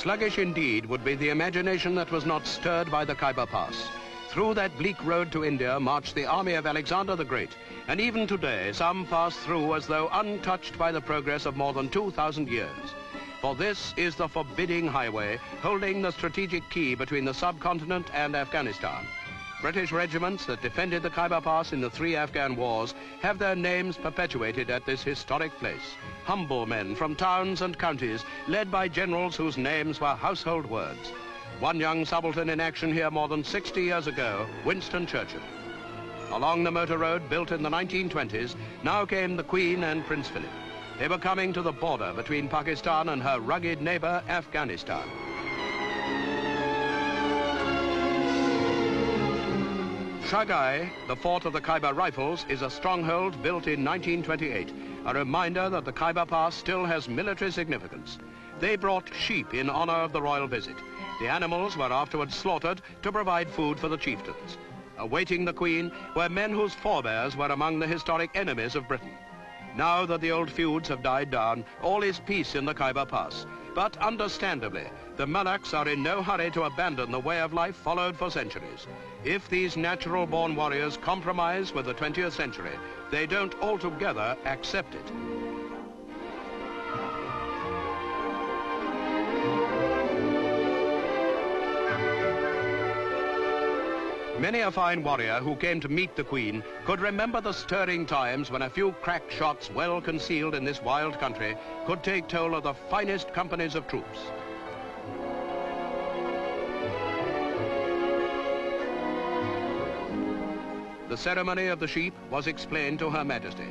Sluggish indeed would be the imagination that was not stirred by the Khyber Pass. Through that bleak road to India marched the army of Alexander the Great, and even today some pass through as though untouched by the progress of more than 2,000 years. For this is the forbidding highway holding the strategic key between the subcontinent and Afghanistan. British regiments that defended the Khyber Pass in the 3 Afghan wars have their names perpetuated at this historic place. Humble men from towns and counties, led by generals whose names were household words. One young subaltern in action here more than 60 years ago, Winston Churchill. Along the motor road built in the 1920s, now came the Queen and Prince Philip. They were coming to the border between Pakistan and her rugged neighbor, Afghanistan. Shagai, the fort of the Khyber Rifles, is a stronghold built in 1928, a reminder that the Khyber Pass still has military significance. They brought sheep in honor of the royal visit. The animals were afterwards slaughtered to provide food for the chieftains. Awaiting the Queen were men whose forebears were among the historic enemies of Britain. Now that the old feuds have died down, all is peace in the Khyber Pass. But understandably, the Malaks are in no hurry to abandon the way of life followed for centuries. If these natural-born warriors compromise with the 20th century, they don't altogether accept it. Many a fine warrior who came to meet the Queen could remember the stirring times when a few cracked shots well concealed in this wild country could take toll of the finest companies of troops. The ceremony of the sheep was explained to Her Majesty.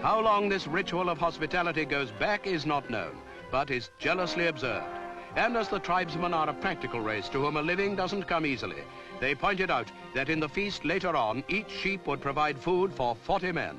How long this ritual of hospitality goes back is not known, but is jealously observed. And as the tribesmen are a practical race to whom a living doesn't come easily, they pointed out that in the feast later on, each sheep would provide food for 40 men.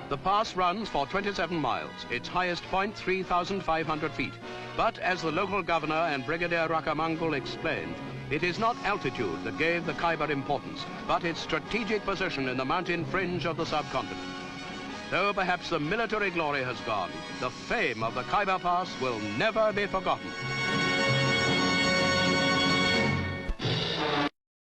The pass runs for 27 miles, its highest point 3,500 feet. But as the local governor and Brigadier Rakamangul explained, it is not altitude that gave the Khyber importance, but its strategic position in the mountain fringe of the subcontinent. Though perhaps the military glory has gone, the fame of the Khyber Pass will never be forgotten.